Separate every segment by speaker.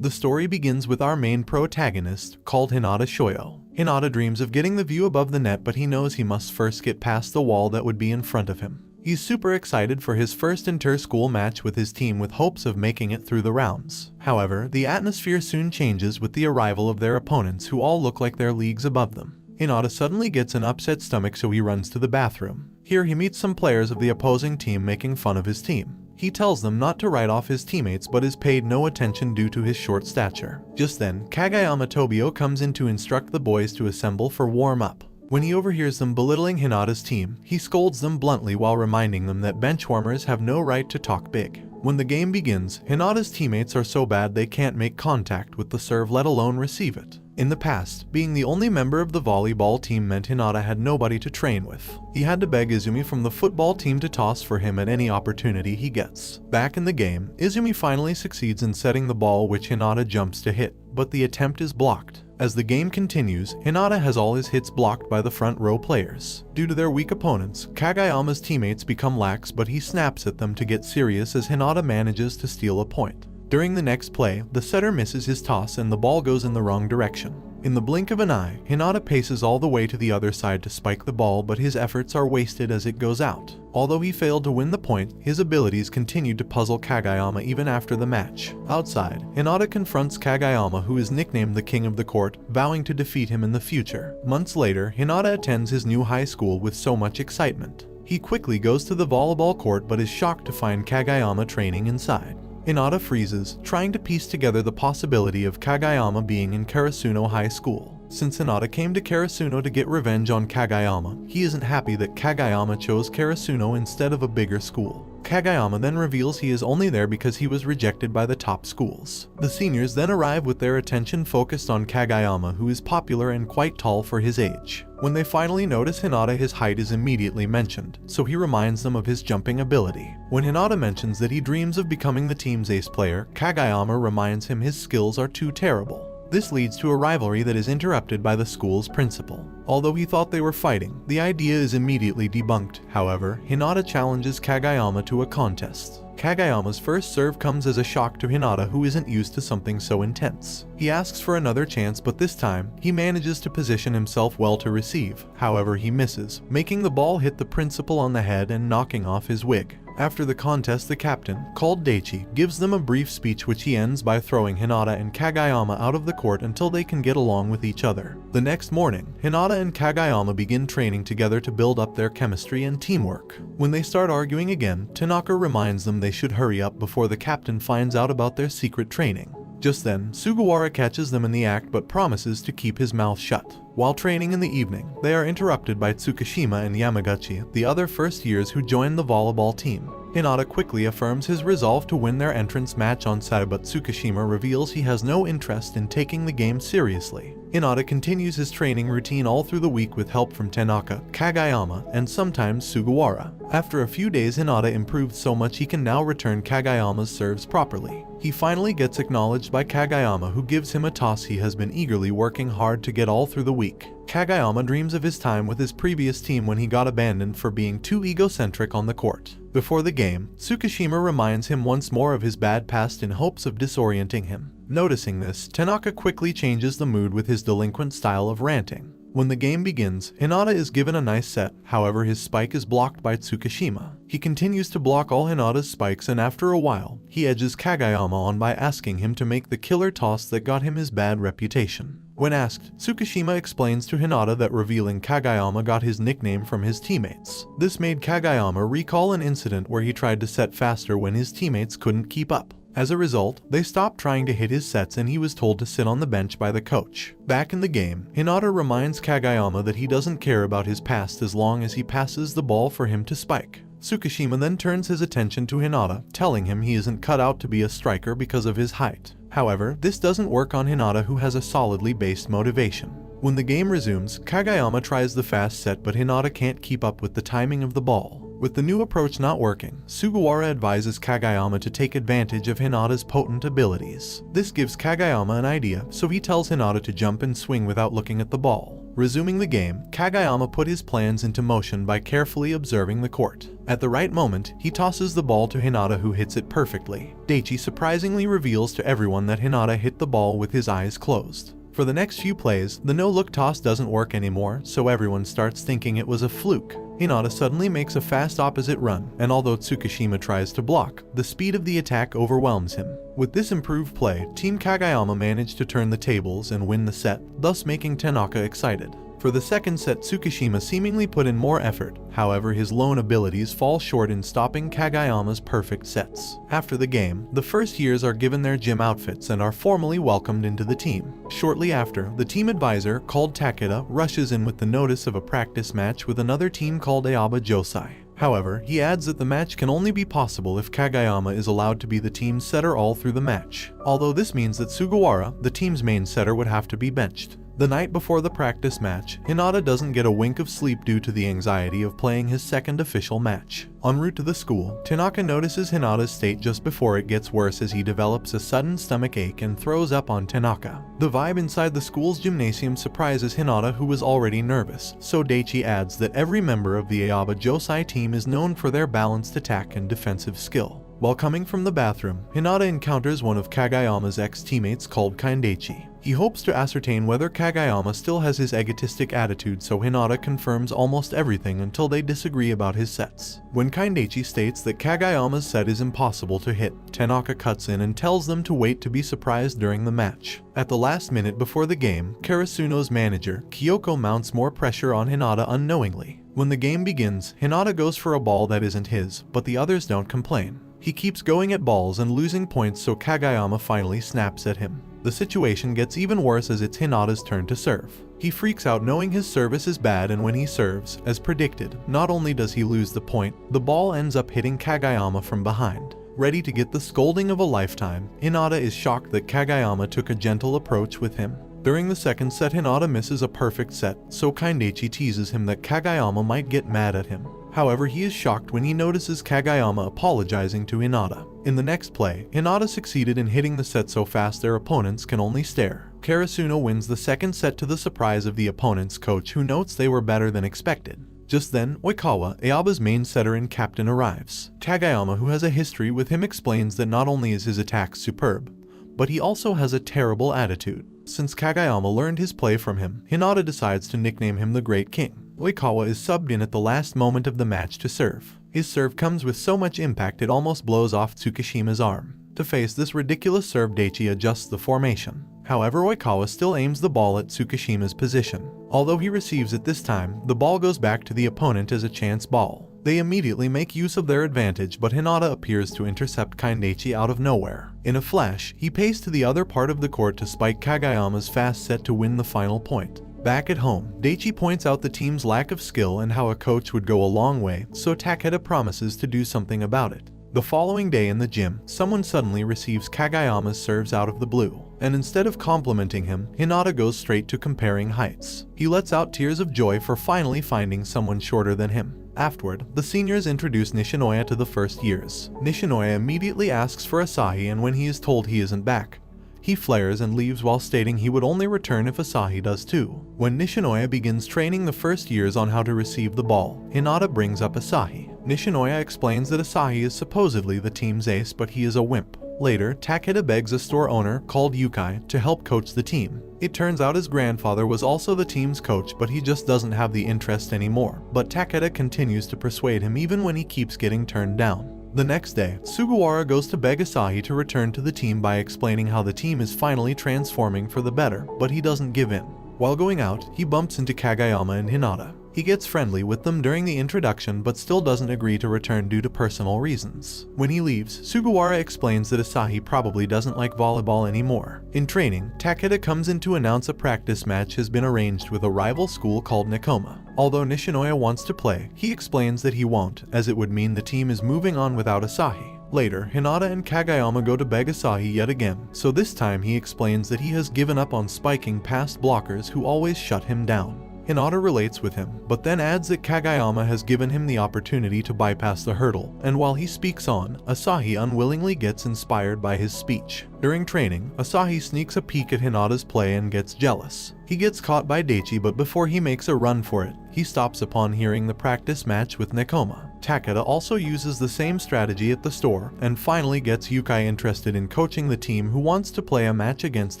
Speaker 1: The story begins with our main protagonist, called Hinata Shouyou. Hinata dreams of getting the view above the net, but he knows he must first get past the wall that would be in front of him. He's super excited for his first inter-school match with his team with hopes of making it through the rounds. However, the atmosphere soon changes with the arrival of their opponents who all look like they're leagues above them. Hinata suddenly gets an upset stomach, so he runs to the bathroom. Here he meets some players of the opposing team making fun of his team. He tells them not to write off his teammates but is paid no attention due to his short stature. Just then, Kagayama Tobio comes in to instruct the boys to assemble for warm-up. When he overhears them belittling Hinata's team, he scolds them bluntly while reminding them that benchwarmers have no right to talk big. When the game begins, Hinata's teammates are so bad they can't make contact with the serve, let alone receive it. In the past, being the only member of the volleyball team meant Hinata had nobody to train with. He had to beg Izumi from the football team to toss for him at any opportunity he gets. Back in the game, Izumi finally succeeds in setting the ball, which Hinata jumps to hit, but the attempt is blocked. As the game continues, Hinata has all his hits blocked by the front row players. Due to their weak opponents, Kagayama's teammates become lax, but he snaps at them to get serious as Hinata manages to steal a point. During the next play, the setter misses his toss and the ball goes in the wrong direction. In the blink of an eye, Hinata paces all the way to the other side to spike the ball, but his efforts are wasted as it goes out. Although he failed to win the point, his abilities continued to puzzle Kagayama even after the match. Outside, Hinata confronts Kagayama, who is nicknamed the King of the Court, vowing to defeat him in the future. Months later, Hinata attends his new high school with so much excitement. He quickly goes to the volleyball court but is shocked to find Kagayama training inside. Hinata freezes, trying to piece together the possibility of Kagayama being in Karasuno High School. Since Hinata came to Karasuno to get revenge on Kagayama, he isn't happy that Kagayama chose Karasuno instead of a bigger school. Kagayama then reveals he is only there because he was rejected by the top schools. The seniors then arrive with their attention focused on Kagayama, who is popular and quite tall for his age. When they finally notice Hinata, his height is immediately mentioned, so he reminds them of his jumping ability. When Hinata mentions that he dreams of becoming the team's ace player, Kagayama reminds him his skills are too terrible. This leads to a rivalry that is interrupted by the school's principal. Although he thought they were fighting, the idea is immediately debunked. However, Hinata challenges Kagayama to a contest. Kagayama's first serve comes as a shock to Hinata, who isn't used to something so intense. He asks for another chance, but this time, he manages to position himself well to receive. However, he misses, making the ball hit the principal on the head and knocking off his wig. After the contest, the captain, called Daichi, gives them a brief speech which he ends by throwing Hinata and Kagayama out of the court until they can get along with each other. The next morning, Hinata and Kagayama begin training together to build up their chemistry and teamwork. When they start arguing again, Tanaka reminds them they should hurry up before the captain finds out about their secret training. Just then, Sugawara catches them in the act but promises to keep his mouth shut. While training in the evening, they are interrupted by Tsukishima and Yamaguchi, the other first years who join the volleyball team. Hinata quickly affirms his resolve to win their entrance match on Saturday, but Tsukishima reveals he has no interest in taking the game seriously. Hinata continues his training routine all through the week with help from Tanaka, Kagayama, and sometimes Sugawara. After a few days, Hinata improved so much he can now return Kagayama's serves properly. He finally gets acknowledged by Kagayama, who gives him a toss he has been eagerly working hard to get all through the week. Kagayama dreams of his time with his previous team when he got abandoned for being too egocentric on the court. Before the game, Tsukishima reminds him once more of his bad past in hopes of disorienting him. Noticing this, Tanaka quickly changes the mood with his delinquent style of ranting. When the game begins, Hinata is given a nice set, however his spike is blocked by Tsukishima. He continues to block all Hinata's spikes, and after a while, he edges Kagayama on by asking him to make the killer toss that got him his bad reputation. When asked, Tsukishima explains to Hinata that revealing Kagayama got his nickname from his teammates. This made Kagayama recall an incident where he tried to set faster when his teammates couldn't keep up. As a result, they stopped trying to hit his sets and he was told to sit on the bench by the coach. Back in the game, Hinata reminds Kagayama that he doesn't care about his past as long as he passes the ball for him to spike. Tsukishima then turns his attention to Hinata, telling him he isn't cut out to be a striker because of his height. However, this doesn't work on Hinata, who has a solidly based motivation. When the game resumes, Kagayama tries the fast set, but Hinata can't keep up with the timing of the ball. With the new approach not working, Sugawara advises Kagayama to take advantage of Hinata's potent abilities. This gives Kagayama an idea, so he tells Hinata to jump and swing without looking at the ball. Resuming the game, Kagayama put his plans into motion by carefully observing the court. At the right moment, he tosses the ball to Hinata, who hits it perfectly. Daichi surprisingly reveals to everyone that Hinata hit the ball with his eyes closed. For the next few plays, the no-look toss doesn't work anymore, so everyone starts thinking it was a fluke. Hinata suddenly makes a fast opposite run, and although Tsukishima tries to block, the speed of the attack overwhelms him. With this improved play, Team Kagayama managed to turn the tables and win the set, thus making Tanaka excited. For the second set, Tsukishima seemingly put in more effort, however his lone abilities fall short in stopping Kagayama's perfect sets. After the game, the first years are given their gym outfits and are formally welcomed into the team. Shortly after, the team advisor, called Takeda, rushes in with the notice of a practice match with another team called Aoba Josai. However, he adds that the match can only be possible if Kagayama is allowed to be the team's setter all through the match, although this means that Sugawara, the team's main setter, would have to be benched. The night before the practice match, Hinata doesn't get a wink of sleep due to the anxiety of playing his second official match. En route to the school, Tanaka notices Hinata's state just before it gets worse as he develops a sudden stomach ache and throws up on Tanaka. The vibe inside the school's gymnasium surprises Hinata, who was already nervous, so Daichi adds that every member of the Aoba Josai team is known for their balanced attack and defensive skill. While coming from the bathroom, Hinata encounters one of Kagayama's ex-teammates called Kindaichi. He hopes to ascertain whether Kagayama still has his egotistic attitude, so Hinata confirms almost everything until they disagree about his sets. When Kindaichi states that Kagayama's set is impossible to hit, Tanaka cuts in and tells them to wait to be surprised during the match. At the last minute before the game, Karasuno's manager, Kyoko, mounts more pressure on Hinata unknowingly. When the game begins, Hinata goes for a ball that isn't his, but the others don't complain. He keeps going at balls and losing points, so Kagayama finally snaps at him. The situation gets even worse as it's Hinata's turn to serve. He freaks out knowing his service is bad, and when he serves, as predicted, not only does he lose the point, the ball ends up hitting Kagayama from behind. Ready to get the scolding of a lifetime, Hinata is shocked that Kagayama took a gentle approach with him. During the second set, Hinata misses a perfect set, so Kindaichi teases him that Kagayama might get mad at him. However, he is shocked when he notices Kagayama apologizing to Hinata. In the next play, Hinata succeeded in hitting the set so fast their opponents can only stare. Karasuno wins the second set to the surprise of the opponent's coach, who notes they were better than expected. Just then, Oikawa, Aoba's main setter and captain, arrives. Kagayama, who has a history with him, explains that not only is his attack superb, but he also has a terrible attitude. Since Kagayama learned his play from him, Hinata decides to nickname him the Great King. Oikawa is subbed in at the last moment of the match to serve. His serve comes with so much impact it almost blows off Tsukishima's arm. To face this ridiculous serve, Daichi adjusts the formation. However, Oikawa still aims the ball at Tsukishima's position. Although he receives it this time, the ball goes back to the opponent as a chance ball. They immediately make use of their advantage, but Hinata appears to intercept Kindaichi out of nowhere. In a flash, he pays to the other part of the court to spike Kagayama's fast set to win the final point. Back at home, Daichi points out the team's lack of skill and how a coach would go a long way, so Takeda promises to do something about it. The following day in the gym, someone suddenly receives Kagayama's serves out of the blue, and instead of complimenting him, Hinata goes straight to comparing heights. He lets out tears of joy for finally finding someone shorter than him. Afterward, the seniors introduce Nishinoya to the first years. Nishinoya immediately asks for Asahi, and when he is told he isn't back, he flares and leaves while stating he would only return if Asahi does too. When Nishinoya begins training the first years on how to receive the ball, Hinata brings up Asahi. Nishinoya explains that Asahi is supposedly the team's ace, but he is a wimp. Later, Takeda begs a store owner called Yukai to help coach the team. It turns out his grandfather was also the team's coach, but he just doesn't have the interest anymore. But Takeda continues to persuade him even when he keeps getting turned down. The next day, Sugawara goes to beg Asahi to return to the team by explaining how the team is finally transforming for the better, but he doesn't give in. While going out, he bumps into Kagayama and Hinata. He gets friendly with them during the introduction but still doesn't agree to return due to personal reasons. When he leaves, Sugawara explains that Asahi probably doesn't like volleyball anymore. In training, Takeda comes in to announce a practice match has been arranged with a rival school called Nekoma. Although Nishinoya wants to play, he explains that he won't, as it would mean the team is moving on without Asahi. Later, Hinata and Kagayama go to beg Asahi yet again, so this time he explains that he has given up on spiking past blockers who always shut him down. Hinata relates with him, but then adds that Kagayama has given him the opportunity to bypass the hurdle, and while he speaks on, Asahi unwillingly gets inspired by his speech. During training, Asahi sneaks a peek at Hinata's play and gets jealous. He gets caught by Daichi, but before he makes a run for it, he stops upon hearing the practice match with Nekoma. Takeda also uses the same strategy at the store, and finally gets Yukai interested in coaching the team who wants to play a match against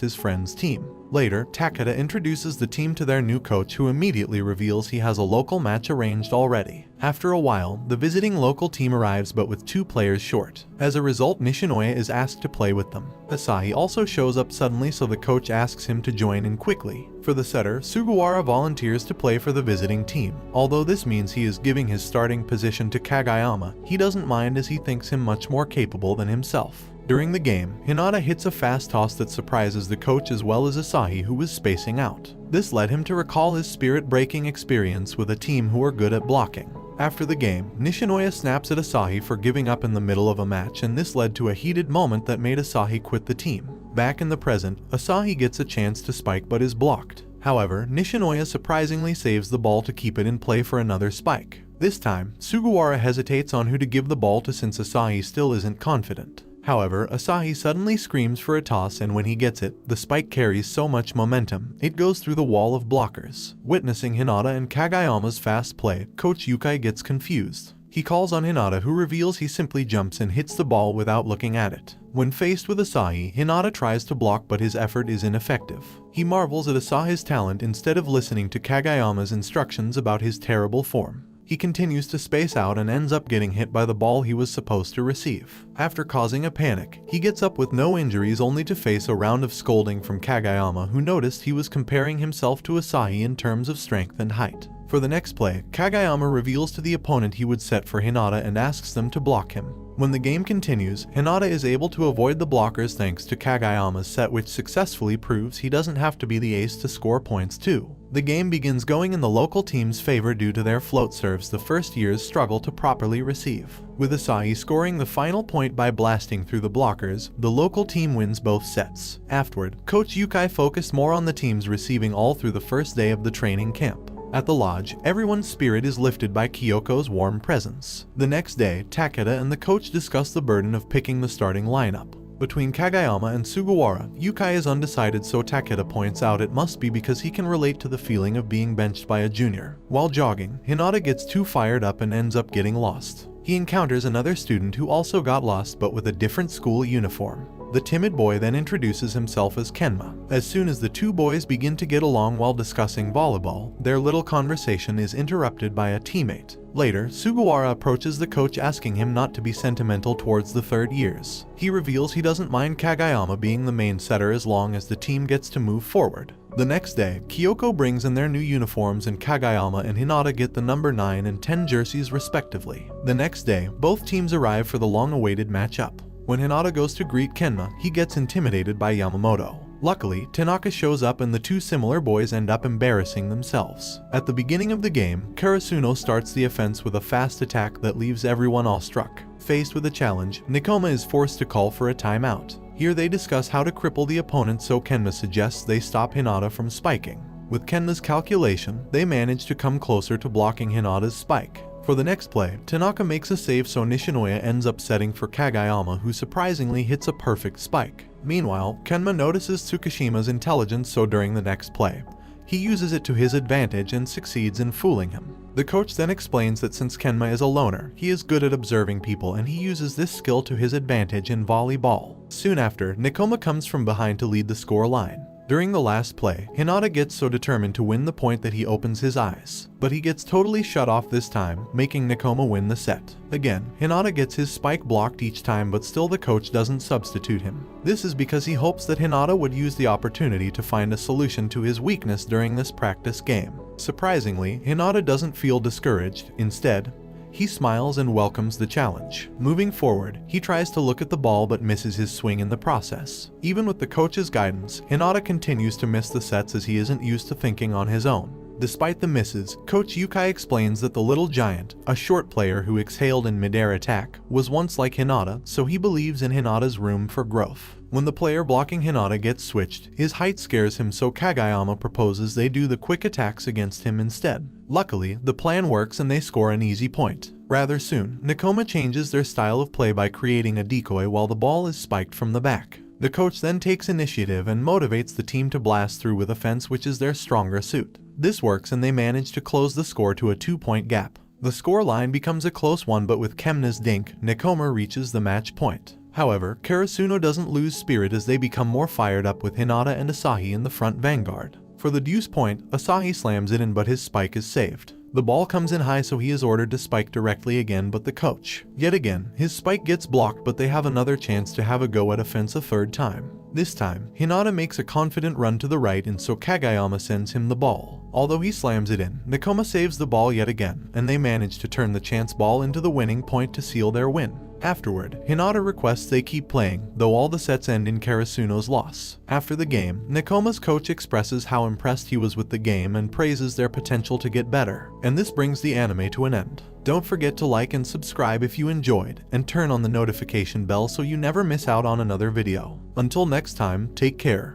Speaker 1: his friend's team. Later, Takeda introduces the team to their new coach, who immediately reveals he has a local match arranged already. After a while, the visiting local team arrives but with 2 players short. As a result, Nishinoya is asked to play with them. Asahi also shows up suddenly, so the coach asks him to join in quickly. For the setter, Sugawara volunteers to play for the visiting team. Although this means he is giving his starting position to Kagayama, he doesn't mind as he thinks him much more capable than himself. During the game, Hinata hits a fast toss that surprises the coach as well as Asahi, who was spacing out. This led him to recall his spirit-breaking experience with a team who are good at blocking. After the game, Nishinoya snaps at Asahi for giving up in the middle of a match, and this led to a heated moment that made Asahi quit the team. Back in the present, Asahi gets a chance to spike but is blocked. However, Nishinoya surprisingly saves the ball to keep it in play for another spike. This time, Sugawara hesitates on who to give the ball to since Asahi still isn't confident. However, Asahi suddenly screams for a toss, and when he gets it, the spike carries so much momentum, it goes through the wall of blockers. Witnessing Hinata and Kagayama's fast play, Coach Yukai gets confused. He calls on Hinata, who reveals he simply jumps and hits the ball without looking at it. When faced with Asahi, Hinata tries to block but his effort is ineffective. He marvels at Asahi's talent instead of listening to Kagayama's instructions about his terrible form. He continues to space out and ends up getting hit by the ball he was supposed to receive. After causing a panic, he gets up with no injuries only to face a round of scolding from Kagayama, who noticed he was comparing himself to Asahi in terms of strength and height. For the next play, Kagayama reveals to the opponent he would set for Hinata and asks them to block him. When the game continues, Hinata is able to avoid the blockers thanks to Kagayama's set, which successfully proves he doesn't have to be the ace to score points too. The game begins going in the local team's favor due to their float serves the first years struggle to properly receive. With Asahi scoring the final point by blasting through the blockers, the local team wins both sets. Afterward, Coach Yukai focused more on the teams receiving all through the first day of the training camp. At the lodge, everyone's spirit is lifted by Kyoko's warm presence. The next day, Takeda and the coach discuss the burden of picking the starting lineup. Between Kagayama and Sugawara, Yukai is undecided, so Takeda points out it must be because he can relate to the feeling of being benched by a junior. While jogging, Hinata gets too fired up and ends up getting lost. He encounters another student who also got lost but with a different school uniform. The timid boy then introduces himself as Kenma. As soon as the two boys begin to get along while discussing volleyball, their little conversation is interrupted by a teammate. Later, Sugawara approaches the coach asking him not to be sentimental towards the third years. He reveals he doesn't mind Kagayama being the main setter as long as the team gets to move forward. The next day, Kyoko brings in their new uniforms and Kagayama and Hinata get the number 9 and 10 jerseys respectively. The next day, both teams arrive for the long-awaited matchup. When Hinata goes to greet Kenma, he gets intimidated by Yamamoto. Luckily, Tanaka shows up and the two similar boys end up embarrassing themselves. At the beginning of the game, Karasuno starts the offense with a fast attack that leaves everyone awestruck. Faced with a challenge, Nekoma is forced to call for a timeout. Here they discuss how to cripple the opponent, so Kenma suggests they stop Hinata from spiking. With Kenma's calculation, they manage to come closer to blocking Hinata's spike. For the next play, Tanaka makes a save, so Nishinoya ends up setting for Kagayama, who surprisingly hits a perfect spike. Meanwhile, Kenma notices Tsukishima's intelligence, so during the next play, he uses it to his advantage and succeeds in fooling him. The coach then explains that since Kenma is a loner, he is good at observing people and he uses this skill to his advantage in volleyball. Soon after, Nekoma comes from behind to lead the score line. During the last play, Hinata gets so determined to win the point that he opens his eyes, but he gets totally shut off this time, making Nekoma win the set. Again, Hinata gets his spike blocked each time, but still the coach doesn't substitute him. This is because he hopes that Hinata would use the opportunity to find a solution to his weakness during this practice game. Surprisingly, Hinata doesn't feel discouraged. Instead, he smiles and welcomes the challenge. Moving forward, he tries to look at the ball but misses his swing in the process. Even with the coach's guidance, Hinata continues to miss the sets as he isn't used to thinking on his own. Despite the misses, Coach Yukai explains that the little giant, a short player who exhaled in mid-air attack, was once like Hinata, so he believes in Hinata's room for growth. When the player blocking Hinata gets switched, his height scares him, so Kageyama proposes they do the quick attacks against him instead. Luckily, the plan works and they score an easy point. Rather soon, Nekoma changes their style of play by creating a decoy while the ball is spiked from the back. The coach then takes initiative and motivates the team to blast through with offense, which is their stronger suit. This works and they manage to close the score to a 2-point gap. The score line becomes a close one, but with Kemna's dink, Nekoma reaches the match point. However, Karasuno doesn't lose spirit as they become more fired up with Hinata and Asahi in the front vanguard. For the deuce point, Asahi slams it in, but his spike is saved. The ball comes in high, so he is ordered to spike directly again, but the coach. Yet again, his spike gets blocked, but they have another chance to have a go at offense a third time. This time, Hinata makes a confident run to the right, and so Kageyama sends him the ball. Although he slams it in, Nekoma saves the ball yet again, and they manage to turn the chance ball into the winning point to seal their win. Afterward, Hinata requests they keep playing, though all the sets end in Karasuno's loss. After the game, Nekoma's coach expresses how impressed he was with the game and praises their potential to get better. And this brings the anime to an end. Don't forget to like and subscribe if you enjoyed, and turn on the notification bell so you never miss out on another video. Until next time, take care.